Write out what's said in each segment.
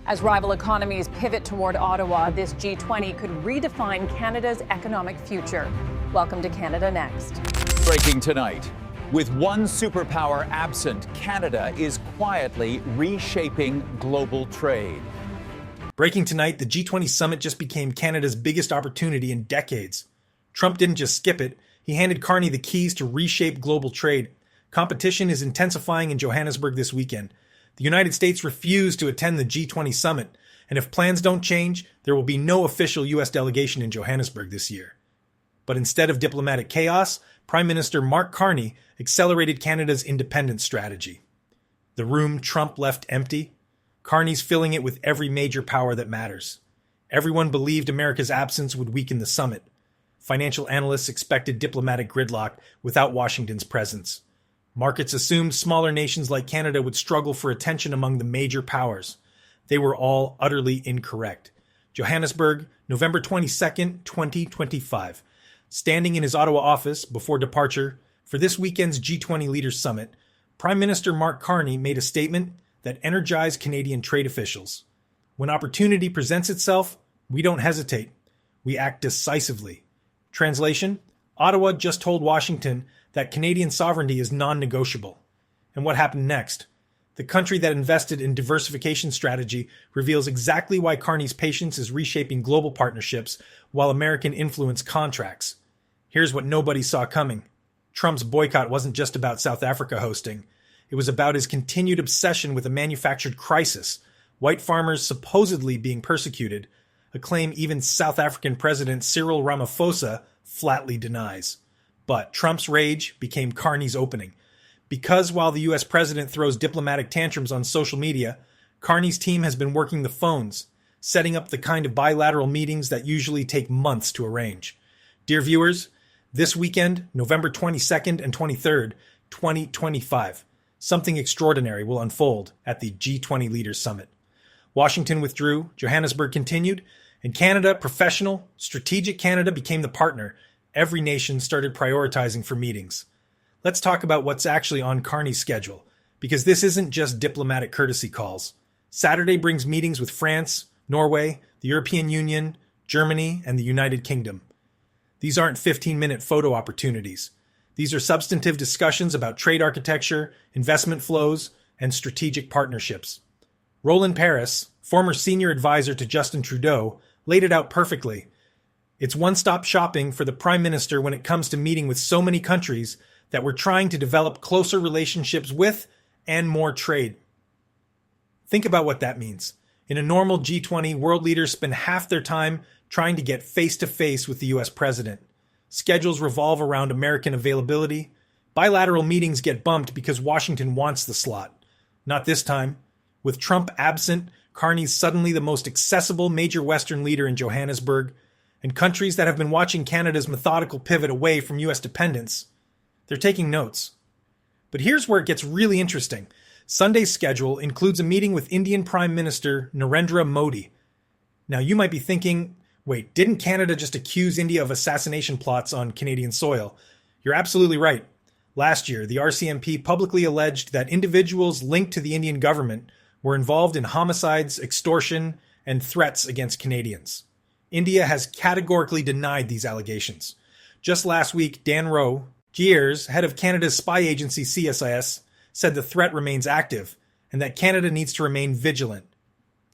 As rival economies pivot toward Ottawa, this G20 could redefine Canada's economic future. Welcome to Canada Next. Breaking tonight. With one superpower absent, Canada is quietly reshaping global trade. Breaking tonight, the G20 Summit just became Canada's biggest opportunity in decades. Trump didn't just skip it, he handed Carney the keys to reshape global trade. Competition is intensifying in Johannesburg this weekend. The United States refused to attend the G20 Summit, and if plans don't change, there will be no official U.S. delegation in Johannesburg this year. But instead of diplomatic chaos, Prime Minister Mark Carney accelerated Canada's independence strategy. The room Trump left empty, Carney's filling it with every major power that matters. Everyone believed America's absence would weaken the summit. Financial analysts expected diplomatic gridlock without Washington's presence. Markets assumed smaller nations like Canada would struggle for attention among the major powers. They were all utterly incorrect. Johannesburg, November 22, 2025. Standing in his Ottawa office before departure for this weekend's G20 Leaders Summit, Prime Minister Mark Carney made a statement that energized Canadian trade officials. When opportunity presents itself, we don't hesitate. We act decisively. Translation: Ottawa just told Washington that Canadian sovereignty is non-negotiable. And what happened next? The country that invested in diversification strategy reveals exactly why Carney's patience is reshaping global partnerships while American influence contracts. Here's what nobody saw coming. Trump's boycott wasn't just about South Africa hosting. It was about his continued obsession with a manufactured crisis, white farmers supposedly being persecuted, a claim even South African President Cyril Ramaphosa flatly denies. But Trump's rage became Carney's opening. Because while the U.S. president throws diplomatic tantrums on social media, Carney's team has been working the phones, setting up the kind of bilateral meetings that usually take months to arrange. Dear viewers, this weekend, November 22nd and 23rd, 2025, something extraordinary will unfold at the G20 Leaders Summit. Washington withdrew, Johannesburg continued, and Canada, professional, strategic Canada became the partner every nation started prioritizing for meetings. Let's talk about what's actually on Carney's schedule, because this isn't just diplomatic courtesy calls. Saturday brings meetings with France, Norway, the European Union, Germany, and the United Kingdom. These aren't 15-minute photo opportunities. These are substantive discussions about trade architecture, investment flows, and strategic partnerships. Roland Paris, former senior advisor to Justin Trudeau, laid it out perfectly. It's one-stop shopping for the Prime Minister when it comes to meeting with so many countries that we're trying to develop closer relationships with and more trade. Think about what that means. In a normal G20, world leaders spend half their time trying to get face-to-face with the U.S. president. Schedules revolve around American availability. Bilateral meetings get bumped because Washington wants the slot. Not this time. With Trump absent, Carney's suddenly the most accessible major Western leader in Johannesburg, and countries that have been watching Canada's methodical pivot away from U.S. dependence, they're taking notes. But here's where it gets really interesting. Sunday's schedule includes a meeting with Indian Prime Minister Narendra Modi. Now you might be thinking, wait, didn't Canada just accuse India of assassination plots on Canadian soil? You're absolutely right. Last year, the RCMP publicly alleged that individuals linked to the Indian government were involved in homicides, extortion, and threats against Canadians. India has categorically denied these allegations. Just last week, Dan Rowe, GEARS, head of Canada's spy agency CSIS, said the threat remains active and that Canada needs to remain vigilant.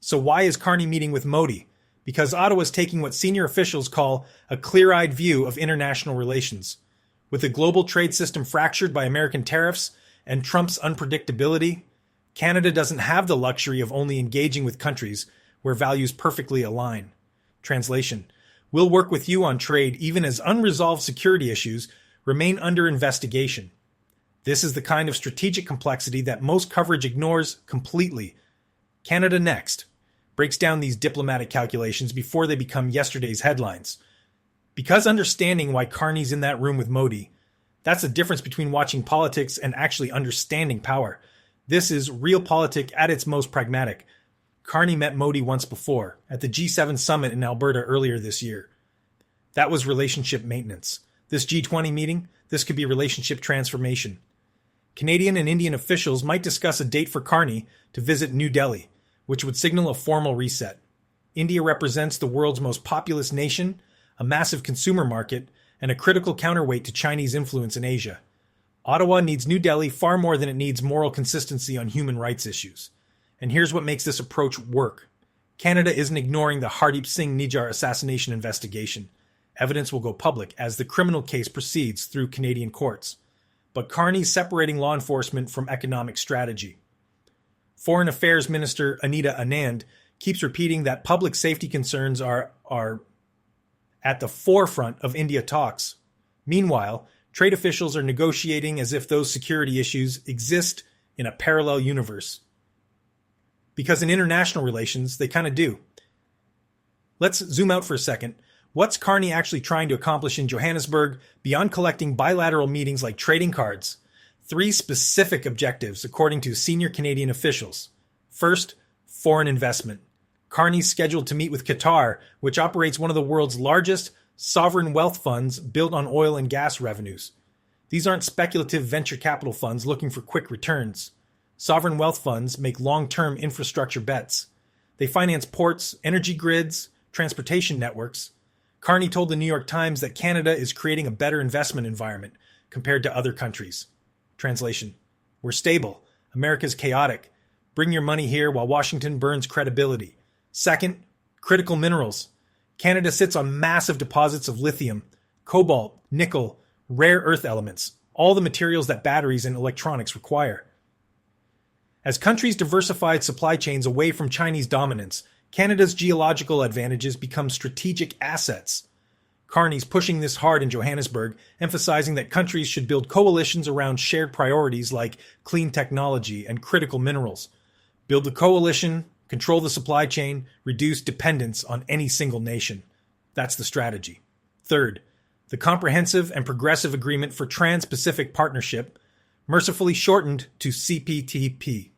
So why is Carney meeting with Modi? Because Ottawa's taking what senior officials call a clear-eyed view of international relations. With the global trade system fractured by American tariffs and Trump's unpredictability, Canada doesn't have the luxury of only engaging with countries where values perfectly align. Translation: we'll work with you on trade even as unresolved security issues remain under investigation. This is the kind of strategic complexity that most coverage ignores completely. Canada Next breaks down these diplomatic calculations before they become yesterday's headlines. Because understanding why Carney's in that room with Modi, that's the difference between watching politics and actually understanding power. This is realpolitik at its most pragmatic. Carney met Modi once before, at the G7 Summit in Alberta earlier this year. That was relationship maintenance. This G20 meeting, this could be relationship transformation. Canadian and Indian officials might discuss a date for Carney to visit New Delhi, which would signal a formal reset. India represents the world's most populous nation, a massive consumer market, and a critical counterweight to Chinese influence in Asia. Ottawa needs New Delhi far more than it needs moral consistency on human rights issues. And here's what makes this approach work. Canada isn't ignoring the Hardeep Singh Nijjar assassination investigation. Evidence will go public as the criminal case proceeds through Canadian courts. But Carney's separating law enforcement from economic strategy. Foreign Affairs Minister Anita Anand keeps repeating that public safety concerns are at the forefront of India talks. Meanwhile, trade officials are negotiating as if those security issues exist in a parallel universe. Because in international relations, they kind of do. Let's zoom out for a second. What's Carney actually trying to accomplish in Johannesburg beyond collecting bilateral meetings like trading cards? 3 specific objectives, according to senior Canadian officials. First, foreign investment. Carney's scheduled to meet with Qatar, which operates one of the world's largest sovereign wealth funds built on oil and gas revenues. These aren't speculative venture capital funds looking for quick returns. Sovereign wealth funds make long-term infrastructure bets. They finance ports, energy grids, transportation networks. Carney told the New York Times that Canada is creating a better investment environment compared to other countries. Translation: we're stable. America's chaotic. Bring your money here while Washington burns credibility. Second, critical minerals. Canada sits on massive deposits of lithium, cobalt, nickel, rare earth elements, all the materials that batteries and electronics require. As countries diversified supply chains away from Chinese dominance, Canada's geological advantages become strategic assets. Carney's pushing this hard in Johannesburg, emphasizing that countries should build coalitions around shared priorities like clean technology and critical minerals. Build the coalition, control the supply chain, reduce dependence on any single nation. That's the strategy. Third, the Comprehensive and Progressive Agreement for Trans-Pacific Partnership, mercifully shortened to CPTPP.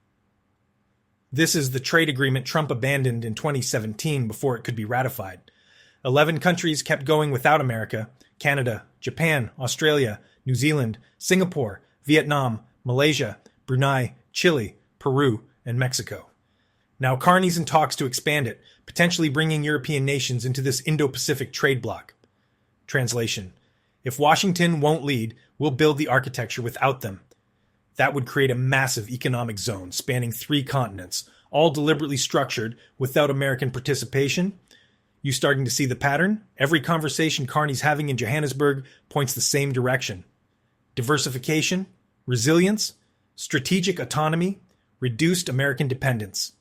This is the trade agreement Trump abandoned in 2017 before it could be ratified. 11 countries kept going without America: Canada, Japan, Australia, New Zealand, Singapore, Vietnam, Malaysia, Brunei, Chile, Peru, and Mexico. Now Carney's in talks to expand it, potentially bringing European nations into this Indo-Pacific trade bloc. Translation: if Washington won't lead, we'll build the architecture without them. That would create a massive economic zone spanning 3 continents, all deliberately structured without American participation. You starting to see the pattern? Every conversation Carney's having in Johannesburg points the same direction. Diversification, resilience, strategic autonomy, reduced American dependence.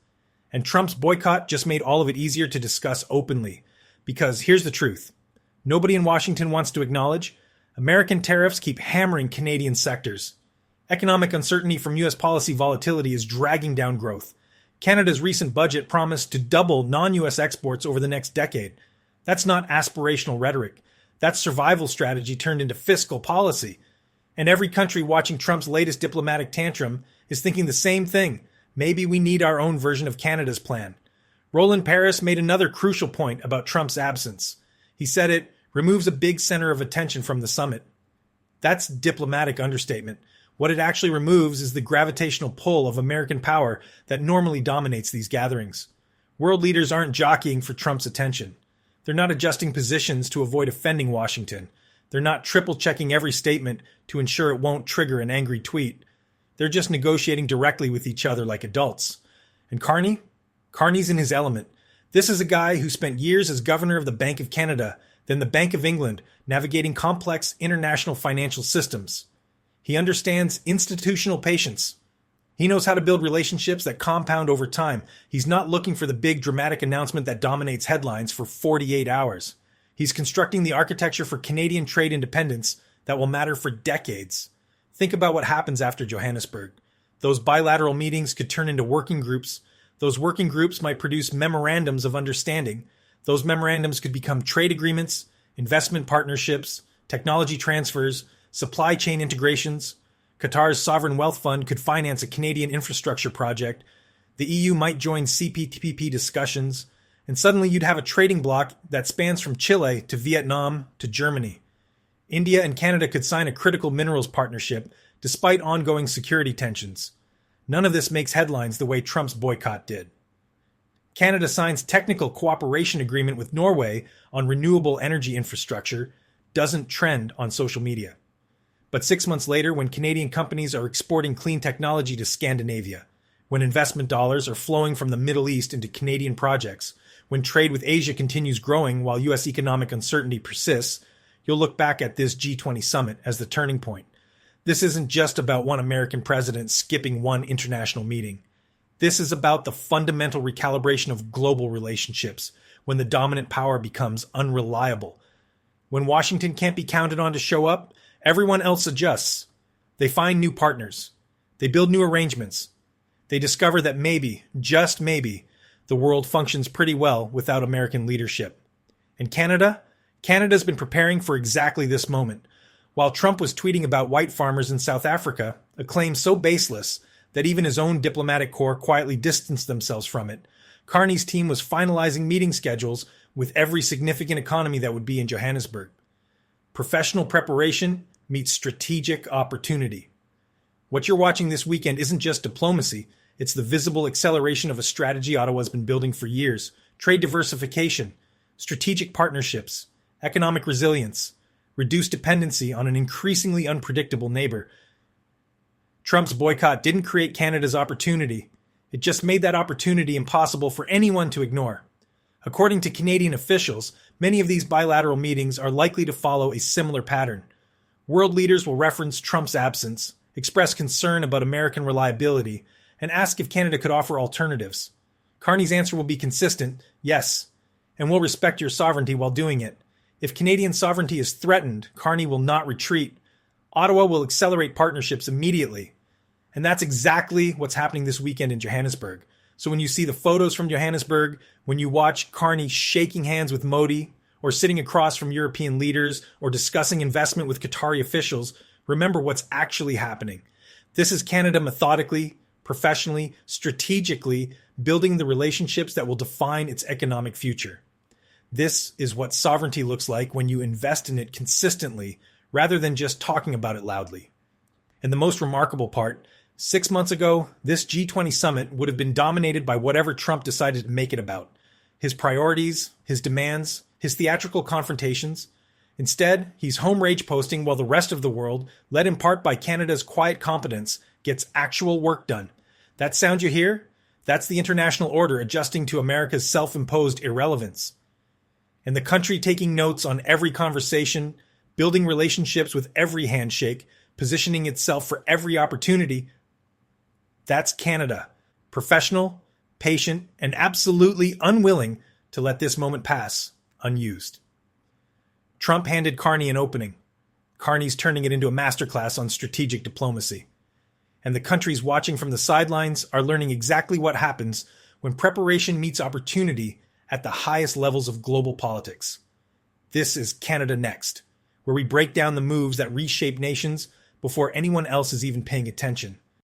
And Trump's boycott just made all of it easier to discuss openly. Because here's the truth. Nobody in Washington wants to acknowledge American tariffs keep hammering Canadian sectors. Economic uncertainty from U.S. policy volatility is dragging down growth. Canada's recent budget promised to double non-U.S. exports over the next decade. That's not aspirational rhetoric. That's survival strategy turned into fiscal policy. And every country watching Trump's latest diplomatic tantrum is thinking the same thing. Maybe we need our own version of Canada's plan. Roland Paris made another crucial point about Trump's absence. He said it removes a big center of attention from the summit. That's diplomatic understatement. What it actually removes is the gravitational pull of American power that normally dominates these gatherings. World leaders aren't jockeying for Trump's attention. They're not adjusting positions to avoid offending Washington. They're not triple-checking every statement to ensure it won't trigger an angry tweet. They're just negotiating directly with each other like adults. And Carney's in his element. This is a guy who spent years as governor of the Bank of Canada, then the Bank of England, navigating complex international financial systems. He understands institutional patience. He knows how to build relationships that compound over time. He's not looking for the big dramatic announcement that dominates headlines for 48 hours. He's constructing the architecture for Canadian trade independence that will matter for decades. Think about what happens after Johannesburg. Those bilateral meetings could turn into working groups. Those working groups might produce memorandums of understanding. Those memorandums could become trade agreements, investment partnerships, technology transfers, supply chain integrations. Qatar's sovereign wealth fund could finance a Canadian infrastructure project. The EU might join CPTPP discussions. And suddenly you'd have a trading bloc that spans from Chile to Vietnam to Germany. India and Canada could sign a critical minerals partnership despite ongoing security tensions. None of this makes headlines the way Trump's boycott did. Canada signs technical cooperation agreement with Norway on renewable energy infrastructure, doesn't trend on social media. But 6 months later, when Canadian companies are exporting clean technology to Scandinavia, when investment dollars are flowing from the Middle East into Canadian projects, when trade with Asia continues growing while U.S. economic uncertainty persists, you'll look back at this G20 summit as the turning point. This isn't just about one American president skipping one international meeting. This is about the fundamental recalibration of global relationships when the dominant power becomes unreliable. When Washington can't be counted on to show up, everyone else adjusts. They find new partners. They build new arrangements. They discover that maybe, just maybe, the world functions pretty well without American leadership. And Canada's been preparing for exactly this moment. While Trump was tweeting about white farmers in South Africa, a claim so baseless that even his own diplomatic corps quietly distanced themselves from it, Carney's team was finalizing meeting schedules with every significant economy that would be in Johannesburg. Professional preparation meets strategic opportunity. What you're watching this weekend isn't just diplomacy, it's the visible acceleration of a strategy Ottawa's been building for years: trade diversification, strategic partnerships, economic resilience, reduced dependency on an increasingly unpredictable neighbor. Trump's boycott didn't create Canada's opportunity. It just made that opportunity impossible for anyone to ignore. According to Canadian officials, many of these bilateral meetings are likely to follow a similar pattern. World leaders will reference Trump's absence, express concern about American reliability, and ask if Canada could offer alternatives. Carney's answer will be consistent: yes, and we'll respect your sovereignty while doing it. If Canadian sovereignty is threatened, Carney will not retreat. Ottawa will accelerate partnerships immediately. And that's exactly what's happening this weekend in Johannesburg. So when you see the photos from Johannesburg, when you watch Carney shaking hands with Modi, or sitting across from European leaders, or discussing investment with Qatari officials, remember what's actually happening. This is Canada methodically, professionally, strategically building the relationships that will define its economic future. This is what sovereignty looks like when you invest in it consistently rather than just talking about it loudly. And the most remarkable part, 6 months ago, this G20 summit would have been dominated by whatever Trump decided to make it about: his priorities, his demands, his theatrical confrontations. Instead, he's home rage posting while the rest of the world, led in part by Canada's quiet competence, gets actual work done. That sound you hear? That's the international order adjusting to America's self-imposed irrelevance. And the country taking notes on every conversation, building relationships with every handshake, positioning itself for every opportunity. That's Canada. Professional, patient, and absolutely unwilling to let this moment pass unused. Trump handed Carney an opening. Carney's turning it into a masterclass on strategic diplomacy. And the countries watching from the sidelines are learning exactly what happens when preparation meets opportunity at the highest levels of global politics. This is Canada Next, where we break down the moves that reshape nations before anyone else is even paying attention.